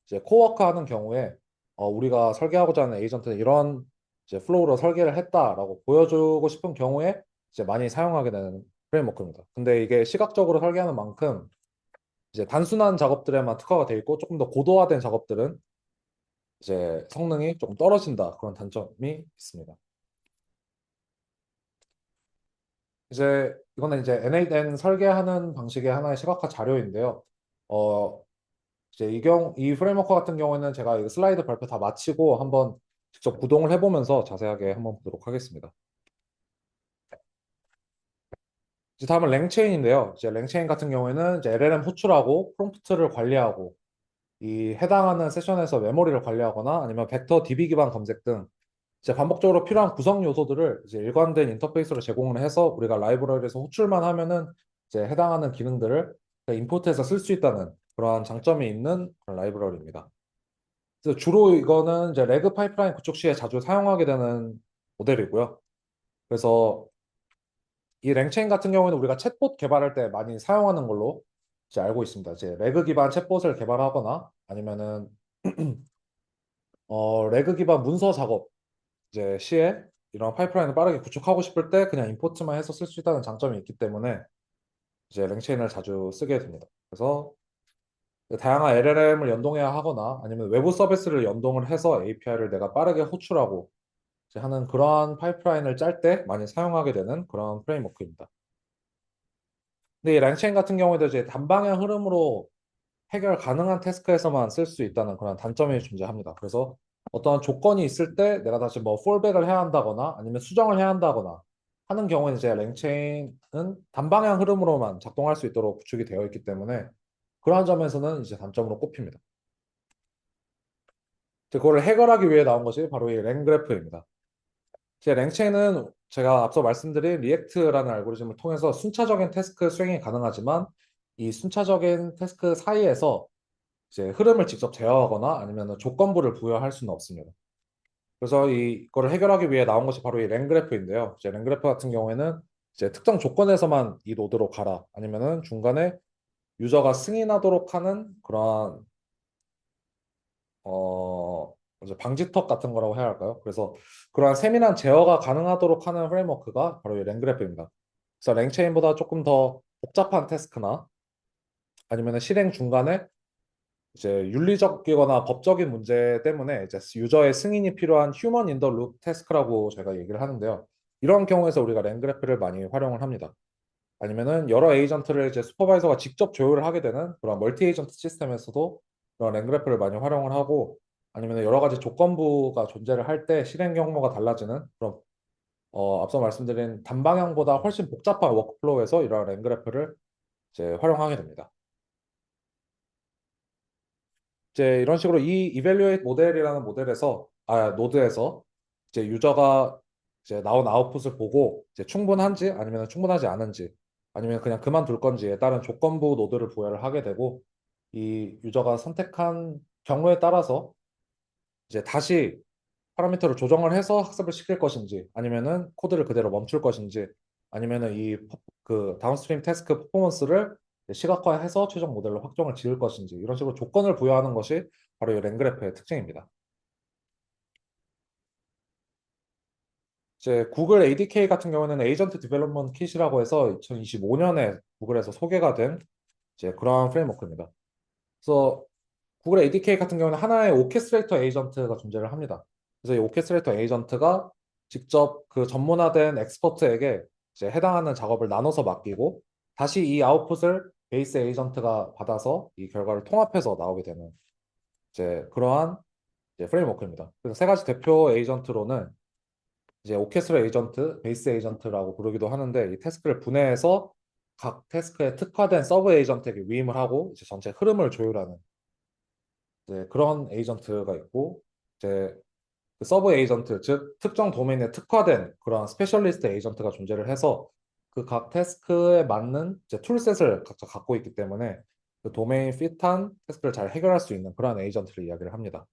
이제 코워크 하는 경우에 우리가 설계하고자 하는 에이전트는 이런 이제 플로우로 설계를 했다라고 보여주고 싶은 경우에 이제 많이 사용하게 되는 프레임워크입니다. 근데 이게 시각적으로 설계하는 만큼 이제 단순한 작업들에만 특화가 돼 있고 조금 더 고도화된 작업들은 이제 성능이 조금 떨어진다 그런 단점이 있습니다. 이제 이거는 이제 N8N 설계하는 방식의 하나의 시각화 자료인데요. 어, 이제 이 프레임워크 같은 경우에는 제가 이 슬라이드 발표 다 마치고 한번 직접 구동을 해보면서 자세하게 한번 보도록 하겠습니다. 이제 다음은 랭체인인데요. 이제 랭체인 같은 경우에는 이제 LLM 호출하고 프롬프트를 관리하고 이 해당하는 세션에서 메모리를 관리하거나 아니면 벡터 DB 기반 검색 등 이제 반복적으로 필요한 구성 요소들을 이제 일관된 인터페이스로 제공을 해서 우리가 라이브러리에서 호출만 하면은 이제 해당하는 기능들을 임포트해서 쓸 수 있다는 그러한 장점이 있는 그런 라이브러리입니다. 그래서 주로 이거는 이제 레그 파이프라인 구축 시에 자주 사용하게 되는 모델이고요. 그래서 이 랭체인 같은 경우에는 우리가 챗봇 개발할 때 많이 사용하는 걸로 이제 알고 있습니다. 이제 레그 기반 챗봇을 개발하거나 아니면은 레그 기반 문서 작업 이제 시에 이런 파이프라인을 빠르게 구축하고 싶을 때 그냥 임포트만 해서 쓸 수 있다는 장점이 있기 때문에 이제 랭체인을 자주 쓰게 됩니다. 그래서 다양한 LLM을 연동해야 하거나 아니면 외부 서비스를 연동을 해서 API를 내가 빠르게 호출하고 이제 하는 그러한 파이프라인을 짤 때 많이 사용하게 되는 그런 프레임워크입니다. 근데 이 랭체인 같은 경우에도 이제 단방향 흐름으로 해결 가능한 태스크에서만 쓸 수 있다는 그런 단점이 존재합니다. 그래서 어떤 조건이 있을 때 내가 다시 뭐 폴백을 해야 한다거나 아니면 수정을 해야 한다거나 하는 경우에는 이제 랭체인은 단방향 흐름으로만 작동할 수 있도록 구축이 되어 있기 때문에 그러한 점에서는 이제 단점으로 꼽힙니다. 이제 그거를 해결하기 위해 나온 것이 바로 이 랭그래프입니다. 제 랭체인은 제가 앞서 말씀드린 리액트라는 알고리즘을 통해서 순차적인 태스크 수행이 가능하지만 이 순차적인 태스크 사이에서 이제 흐름을 직접 제어하거나 아니면 조건부를 부여할 수는 없습니다. 그래서 이거를 해결하기 위해 나온 것이 바로 이 랭그래프인데요. 이제 랭그래프 같은 경우에는 이제 특정 조건에서만 이 노드로 가라 아니면은 중간에 유저가 승인하도록 하는 그러한 이제 방지턱 같은 거라고 해야 할까요? 그래서 그러한 세밀한 제어가 가능하도록 하는 프레임워크가 바로 이 랭그래프입니다. 그래서 랭체인보다 조금 더 복잡한 태스크나 아니면 실행 중간에 이제 윤리적이거나 법적인 문제 때문에 이제 유저의 승인이 필요한 휴먼 인 더 룹 태스크라고 제가 얘기를 하는데요. 이런 경우에서 우리가 랭그래프를 많이 활용을 합니다. 아니면은 여러 에이전트를 이제 슈퍼바이저가 직접 조율을 하게 되는 그런 멀티 에이전트 시스템에서도 그런 랭그래프를 많이 활용을 하고 아니면 여러 가지 조건부가 존재를 할 때 실행 경로가 달라지는 그런 앞서 말씀드린 단방향보다 훨씬 복잡한 워크플로우에서 이러한 랭그래프를 이제 활용하게 됩니다. 이제 이런 식으로 이 이벨루에이트 모델이라는 모델에서 노드에서 이제 유저가 이제 나온 아웃풋을 보고 이제 충분한지 아니면 충분하지 않은지 아니면 그냥 그만둘 건지에 따른 조건부 노드를 부여를 하게 되고 이 유저가 선택한 경우에 따라서 이제 다시 파라미터를 조정을 해서 학습을 시킬 것인지 아니면은 코드를 그대로 멈출 것인지 아니면은 이 그 다운스트림 태스크 퍼포먼스를 시각화해서 최종 모델로 확정을 지을 것인지 이런 식으로 조건을 부여하는 것이 바로 이 랭그래프의 특징입니다. 이제 구글 ADK 같은 경우는 에이전트 디벨롭먼트 킷이라고 해서 2025년에 구글에서 소개가 된 이제 그러한 프레임워크입니다. 그래서 구글 ADK 같은 경우는 하나의 오케스트레이터 에이전트가 존재를 합니다. 그래서 이 오케스트레이터 에이전트가 직접 그 전문화된 엑스퍼트에게 이제 해당하는 작업을 나눠서 맡기고 다시 이 아웃풋을 베이스 에이전트가 받아서 이 결과를 통합해서 나오게 되는 이제 그러한 이제 프레임워크입니다. 그래서 세 가지 대표 에이전트로는 이제 오케스트라 에이전트, 베이스 에이전트라고 부르기도 하는데 이 태스크를 분해해서 각 태스크에 특화된 서브 에이전트에게 위임을 하고 이제 전체 흐름을 조율하는 이제 그런 에이전트가 있고 이제 그 서브 에이전트 즉 특정 도메인에 특화된 그런 스페셜리스트 에이전트가 존재를 해서 그 각 태스크에 맞는 이제 툴셋을 각자 갖고 있기 때문에 그 도메인 핏한 태스크를 잘 해결할 수 있는 그런 에이전트를 이야기를 합니다.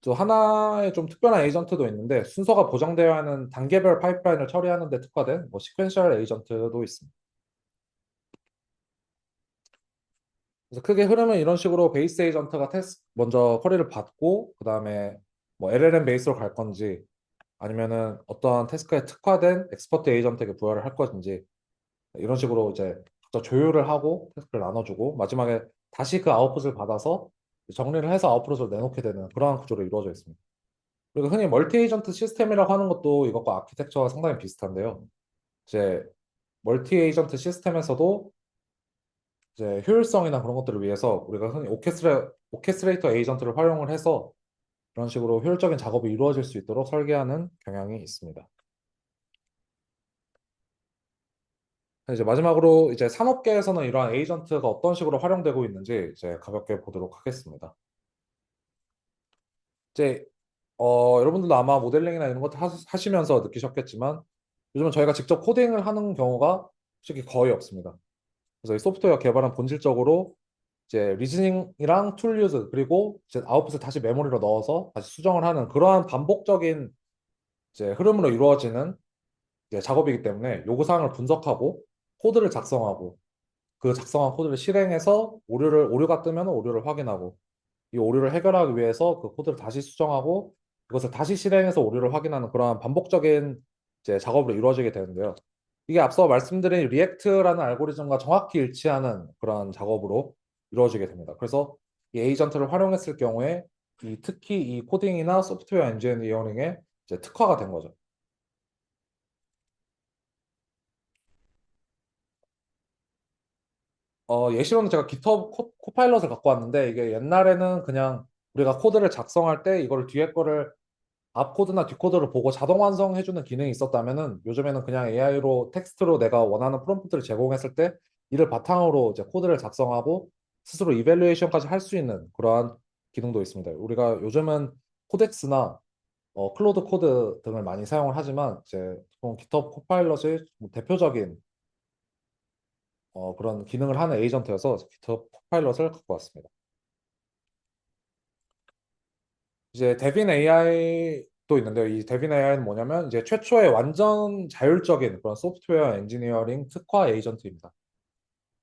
또 하나의 좀 특별한 에이전트도 있는데 순서가 보장되어 있는 단계별 파이프라인을 처리하는 데 특화된 뭐 시퀀셜 에이전트도 있습니다. 그래서 크게 흐름은 이런 식으로 베이스 에이전트가 먼저 쿼리를 받고 그다음에 뭐 LLM 베이스로 갈 건지 아니면은 어떠한 태스크에 특화된 엑스퍼트 에이전트에게 부여를 할 것인지 이런 식으로 이제 각자 조율을 하고 태스크를 나눠주고 마지막에 다시 그 아웃풋을 받아서 정리를 해서 아웃풋을 내놓게 되는 그러한 구조로 이루어져 있습니다. 그리고 흔히 멀티 에이전트 시스템이라고 하는 것도 이것과 아키텍처가 상당히 비슷한데요. 이제 멀티 에이전트 시스템에서도 이제 효율성이나 그런 것들을 위해서 우리가 흔히 오케스트레이터 에이전트를 활용을 해서 그런 식으로 효율적인 작업이 이루어질 수 있도록 설계하는 경향이 있습니다. 이제 마지막으로 이제 산업계에서는 이러한 에이전트가 어떤 식으로 활용되고 있는지 이제 가볍게 보도록 하겠습니다. 이제 여러분들도 아마 모델링이나 이런 것도 하시면서 느끼셨겠지만 요즘은 저희가 직접 코딩을 하는 경우가 솔직히 거의 없습니다. 그래서 이 소프트웨어 개발은 본질적으로 이제 리즈닝이랑 툴 유즈 그리고 이제 아웃풋을 다시 메모리로 넣어서 다시 수정을 하는 그러한 반복적인 이제 흐름으로 이루어지는 이제 작업이기 때문에 요구사항을 분석하고 코드를 작성하고 그 작성한 코드를 실행해서 오류가 뜨면 오류를 확인하고 이 오류를 해결하기 위해서 그 코드를 다시 수정하고 그것을 다시 실행해서 오류를 확인하는 그러한 반복적인 이제 작업으로 이루어지게 되는데요. 이게 앞서 말씀드린 리액트라는 알고리즘과 정확히 일치하는 그런 작업으로 이루어지게 됩니다. 그래서 이 에이전트를 활용했을 경우에 특히 이 코딩이나 소프트웨어 엔지니어링에 이제 특화가 된 거죠. 예시로는 제가 GitHub 코파일럿을 갖고 왔는데 이게 옛날에는 그냥 우리가 코드를 작성할 때 이걸 뒤에 거를 앞 코드나 뒷 코드를 보고 자동 완성해주는 기능이 있었다면은 요즘에는 그냥 AI로 텍스트로 내가 원하는 프롬프트를 제공했을 때 이를 바탕으로 이제 코드를 작성하고 스스로 이벨루에이션까지 할 수 있는 그러한 기능도 있습니다. 우리가 요즘은 코덱스나 클로드 코드 등을 많이 사용을 하지만 이제 보통 GitHub 코파일럿이 뭐 대표적인 그런 기능을 하는 에이전트여서 GitHub 코파일럿을 갖고 왔습니다. 이제 데빈 AI도 있는데요. 이 데빈 AI는 뭐냐면 이제 최초의 완전 자율적인 그런 소프트웨어 엔지니어링 특화 에이전트입니다.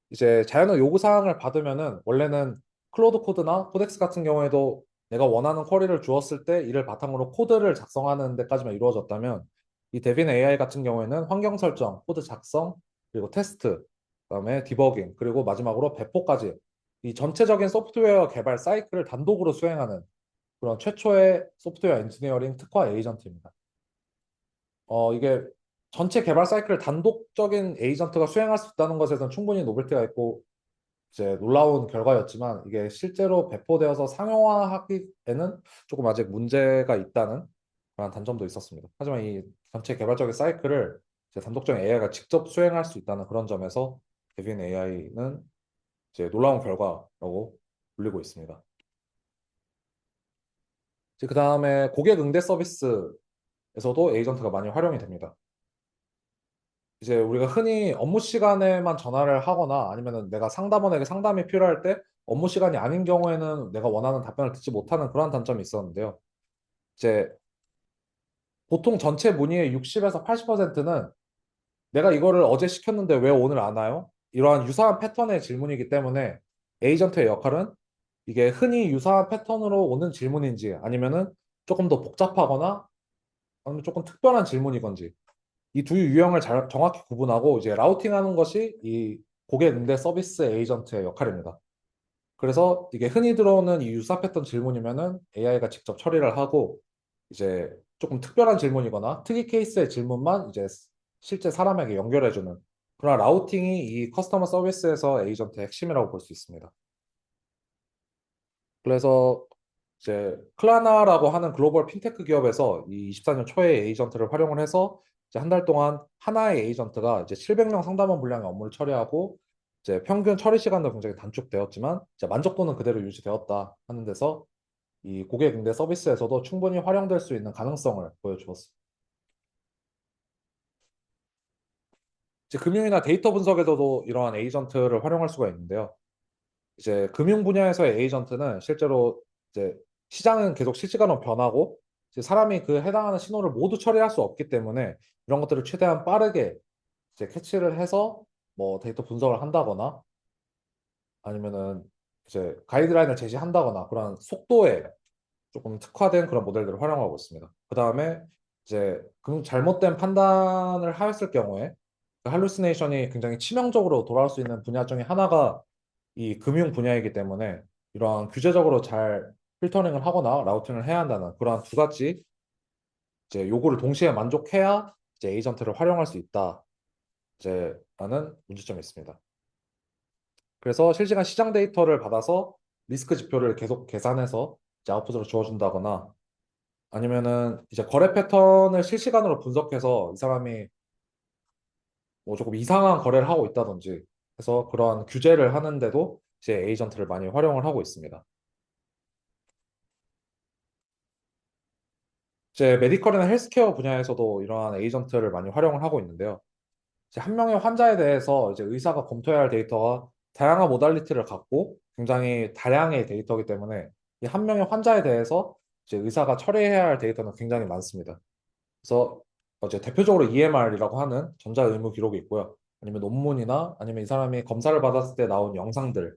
이제 자연의 요구사항을 받으면은 원래는 클로드 코드나 코덱스 같은 경우에도 내가 원하는 쿼리를 주었을 때 이를 바탕으로 코드를 작성하는 데까지만 이루어졌다면 이 데빈 AI 같은 경우에는 환경 설정, 코드 작성, 그리고 테스트, 그다음에 디버깅, 그리고 마지막으로 배포까지 이 전체적인 소프트웨어 개발 사이클을 단독으로 수행하는 그런 최초의 소프트웨어 엔지니어링 특화 에이전트입니다. 이게 전체 개발 사이클을 단독적인 에이전트가 수행할 수 있다는 것에서는 충분히 노벨티가 있고 이제 놀라운 결과였지만 이게 실제로 배포되어서 상용화하기에는 조금 아직 문제가 있다는 그런 단점도 있었습니다. 하지만 이 전체 개발적인 사이클을 이제 단독적인 AI가 직접 수행할 수 있다는 그런 점에서 데빈 AI는 이제 놀라운 결과라고 불리고 있습니다. 그 다음에 고객 응대 서비스에서도 에이전트가 많이 활용이 됩니다. 이제 우리가 흔히 업무 시간에만 전화를 하거나 아니면은 내가 상담원에게 상담이 필요할 때 업무 시간이 아닌 경우에는 내가 원하는 답변을 듣지 못하는 그런 단점이 있었는데요. 이제 보통 전체 문의의 60에서 80%는 내가 이거를 어제 시켰는데 왜 오늘 안 와요? 이러한 유사한 패턴의 질문이기 때문에 에이전트의 역할은 이게 흔히 유사한 패턴으로 오는 질문인지 아니면은 조금 더 복잡하거나 아니면 조금 특별한 질문이건지 이 두 유형을 정확히 구분하고 이제 라우팅하는 것이 이 고객 응대 서비스 에이전트의 역할입니다. 그래서 이게 흔히 들어오는 이 유사 패턴 질문이면은 AI가 직접 처리를 하고 이제 조금 특별한 질문이거나 특이 케이스의 질문만 이제 실제 사람에게 연결해주는 그런 라우팅이 이 커스터머 서비스에서 에이전트의 핵심이라고 볼 수 있습니다. 그래서 이제 클라나라고 하는 글로벌 핀테크 기업에서 이 24년 초에 에이전트를 활용을 해서 이제 한 달 동안 하나의 에이전트가 이제 700명 상담원 분량의 업무를 처리하고 이제 평균 처리 시간도 굉장히 단축되었지만 이제 만족도는 그대로 유지되었다 하는 데서 이 고객 응대 서비스에서도 충분히 활용될 수 있는 가능성을 보여주었습니다. 이제 금융이나 데이터 분석에서도 이러한 에이전트를 활용할 수가 있는데요. 이제 금융 분야에서의 에이전트는 실제로 이제 시장은 계속 실시간으로 변하고 이제 사람이 그 해당하는 신호를 모두 처리할 수 없기 때문에 이런 것들을 최대한 빠르게 이제 캐치를 해서 뭐 데이터 분석을 한다거나 아니면은 이제 가이드라인을 제시한다거나 그런 속도에 조금 특화된 그런 모델들을 활용하고 있습니다. 그 다음에 이제 그 잘못된 판단을 하였을 경우에 그 할루시네이션이 굉장히 치명적으로 돌아올 수 있는 분야 중에 하나가 이 금융 분야이기 때문에 이러한 규제적으로 잘 필터링을 하거나 라우팅을 해야 한다는 그러한 두 가지 이제 요구를 동시에 만족해야 이제 에이전트를 활용할 수 있다. 이제 라는 문제점이 있습니다. 그래서 실시간 시장 데이터를 받아서 리스크 지표를 계속 계산해서 이제 아웃풋으로 주어준다거나 아니면은 이제 거래 패턴을 실시간으로 분석해서 이 사람이 뭐 조금 이상한 거래를 하고 있다든지 해서 그러한 규제를 하는데도 이제 에이전트를 많이 활용을 하고 있습니다. 이제 메디컬이나 헬스케어 분야에서도 이러한 에이전트를 많이 활용을 하고 있는데요. 이제 한 명의 환자에 대해서 이제 의사가 검토해야 할 데이터가 다양한 모달리티를 갖고 굉장히 다량의 데이터이기 때문에 이 한 명의 환자에 대해서 이제 의사가 처리해야 할 데이터는 굉장히 많습니다. 그래서 이제 대표적으로 EMR이라고 하는 전자의무 기록이 있고요. 아니면 논문이나 아니면 이 사람이 검사를 받았을 때 나온 영상들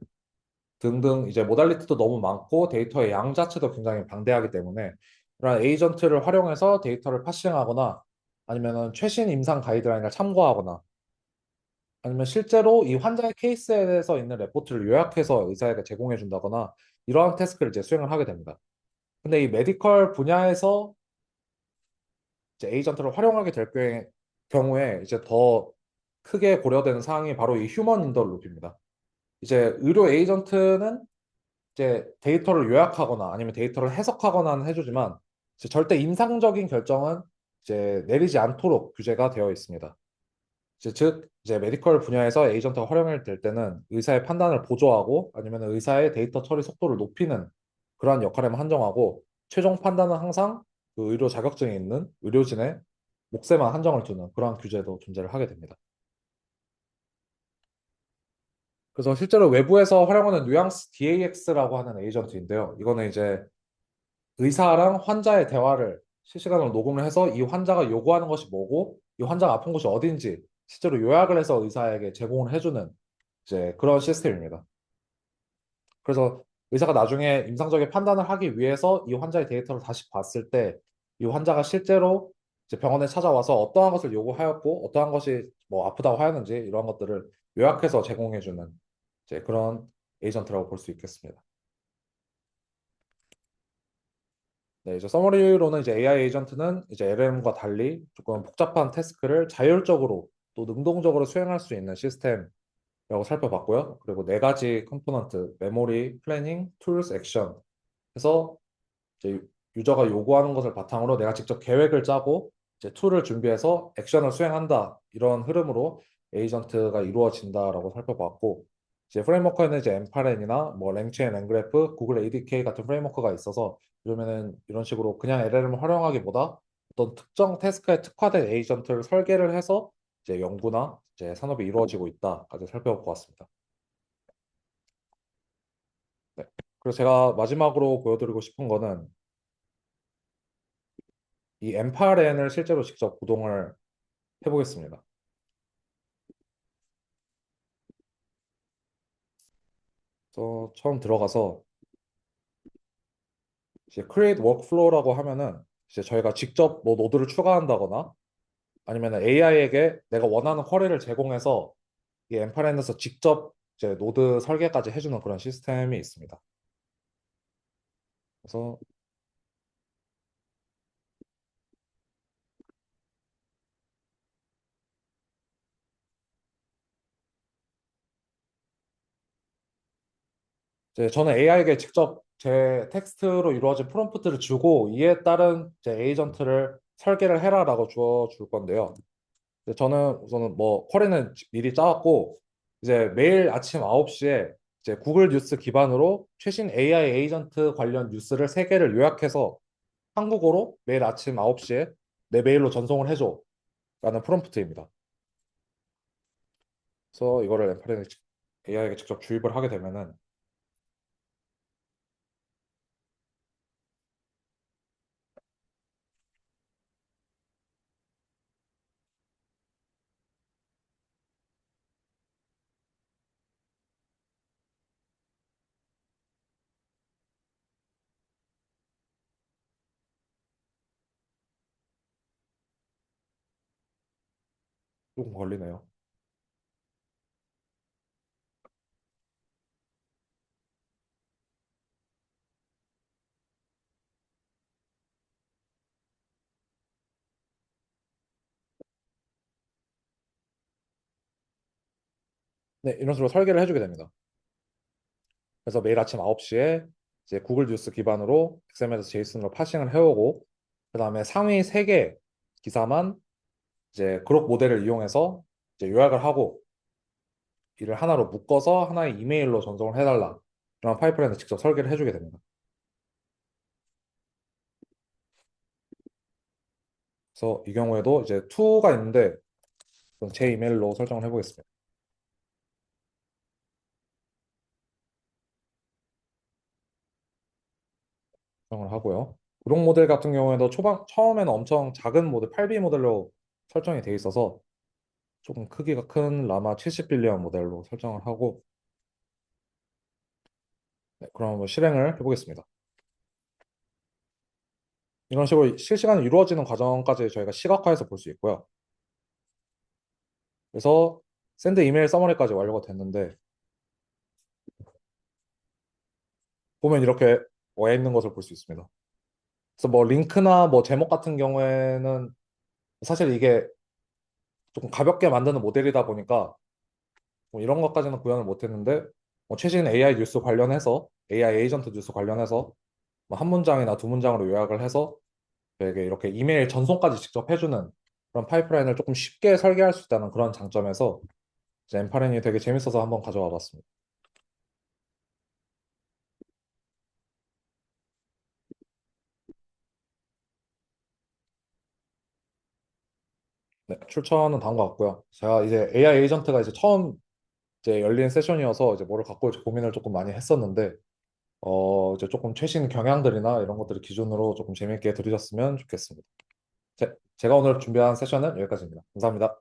등등 이제 모달리티도 너무 많고 데이터의 양 자체도 굉장히 방대하기 때문에 이런 에이전트를 활용해서 데이터를 파싱하거나 아니면은 최신 임상 가이드라인을 참고하거나 아니면 실제로 이 환자의 케이스에 대해서 있는 레포트를 요약해서 의사에게 제공해 준다거나 이러한 태스크를 이제 수행을 하게 됩니다. 근데 이 메디컬 분야에서 이제 에이전트를 활용하게 될 경우에 이제 더 크게 고려되는 사항이 바로 이 휴먼 인더 룹입니다. 이제 의료 에이전트는 이제 데이터를 요약하거나 아니면 데이터를 해석하거나는 해주지만 이제 절대 임상적인 결정은 이제 내리지 않도록 규제가 되어 있습니다. 이제 즉 이제 메디컬 분야에서 에이전트가 활용이 될 때는 의사의 판단을 보조하고 아니면 의사의 데이터 처리 속도를 높이는 그러한 역할에만 한정하고 최종 판단은 항상 그 의료 자격증이 있는 의료진의 몫에만 한정을 두는 그러한 규제도 존재를 하게 됩니다. 그래서 실제로 외부에서 활용하는 뉘앙스 DAX라고 하는 에이전트인데요. 이거는 이제 의사랑 환자의 대화를 실시간으로 녹음을 해서 이 환자가 요구하는 것이 뭐고 이 환자가 아픈 곳이 어딘지 실제로 요약을 해서 의사에게 제공을 해주는 이제 그런 시스템입니다. 그래서 의사가 나중에 임상적인 판단을 하기 위해서 이 환자의 데이터를 다시 봤을 때 이 환자가 실제로 이제 병원에 찾아와서 어떠한 것을 요구하였고 어떠한 것이 뭐 아프다고 하였는지 이러한 것들을 요약해서 제공해주는 이제 그런 에이전트라고 볼 수 있겠습니다. 네, 이제 서머리로는 이제 AI 에이전트는 이제 LLM과 달리 조금 복잡한 태스크를 자율적으로 또 능동적으로 수행할 수 있는 시스템이라고 살펴봤고요. 그리고 네 가지 컴포넌트, 메모리, 플래닝, 툴스, 액션 해서 이제 유저가 요구하는 것을 바탕으로 내가 직접 계획을 짜고 이제 툴을 준비해서 액션을 수행한다. 이런 흐름으로 에이전트가 이루어진다라고 살펴봤고 이제 프레임워크에는 이제 엠파렌이나 뭐 랭체인, 랭그래프, 구글 ADK 같은 프레임워크가 있어서 이러면은 이런 식으로 그냥 LLM을 활용하기보다 어떤 특정 태스크에 특화된 에이전트를 설계를 해서 이제 연구나 이제 산업이 이루어지고 있다까지 살펴볼 것 같습니다. 네. 그리고 제가 마지막으로 보여드리고 싶은 거는 이 엠파렌을 실제로 직접 구동을 해보겠습니다. 그래서 처음 들어가서 이제 create workflow라고 하면은 이제 저희가 직접 뭐 노드를 추가한다거나 아니면 AI에게 내가 원하는 쿼리를 제공해서 이 엠파렌에서 직접 이제 노드 설계까지 해주는 그런 시스템이 있습니다. 그래서 이제 저는 AI에게 직접 제 텍스트로 이루어진 프롬프트를 주고 이에 따른 이제 에이전트를 설계를 해라라고 주어 줄 건데요. 저는 우선은 뭐 쿼리는 미리 짜왔고 이제 매일 아침 9시에 이제 구글 뉴스 기반으로 최신 AI 에이전트 관련 뉴스를 3개를 요약해서 한국어로 매일 아침 9시에 내 메일로 전송을 해줘 라는 프롬프트입니다. 그래서 이거를 엠파렌에 AI에게 직접 주입을 하게 되면은 조금 걸리네요. 네, 이런 식으로 설계를 해주게 됩니다. 그래서 매일 아침 9시에 이제 구글 뉴스 기반으로 XML에서 제이슨으로 파싱을 해오고, 그 다음에 상위 3개 기사만 이제 그룹 모델을 이용해서 이제 요약을 하고 이를 하나로 묶어서 하나의 이메일로 전송을 해달라. 이런 파이프라인을 직접 설계를 해주게 됩니다. 그래서 이 경우에도 이제 to가 있는데 그럼 제 이메일로 설정을 해보겠습니다. 설정을 하고요. 그룹 모델 같은 경우에도 처음에는 엄청 작은 모델, 8B 모델로 설정이 돼 있어서 조금 크기가 큰 라마 70빌리언 모델로 설정을 하고, 네, 그럼 한번 실행을 해보겠습니다. 이런 식으로 실시간으로 이루어지는 과정까지 저희가 시각화해서 볼 수 있고요. 그래서 샌드 이메일 서머리까지 완료가 됐는데 보면 이렇게 와 있는 것을 볼 수 있습니다. 그래서 뭐 링크나 뭐 제목 같은 경우에는 사실 이게 조금 가볍게 만드는 모델이다 보니까 뭐 이런 것까지는 구현을 못했는데, 뭐 최신 AI 뉴스 관련해서 AI 에이전트 뉴스 관련해서 뭐 한 문장이나 두 문장으로 요약을 해서 되게 이렇게 이메일 전송까지 직접 해주는 그런 파이프라인을 조금 쉽게 설계할 수 있다는 그런 장점에서 이제 엠파렌이 되게 재밌어서 한번 가져와 봤습니다. 네, 출처는 다음 것 같고요. 제가 이제 AI 에이전트가 이제 처음 이제 열린 세션이어서 이제 뭐를 갖고 올지 고민을 조금 많이 했었는데, 이제 조금 최신 경향들이나 이런 것들을 기준으로 조금 재밌게 들으셨으면 좋겠습니다. 제가 오늘 준비한 세션은 여기까지입니다. 감사합니다.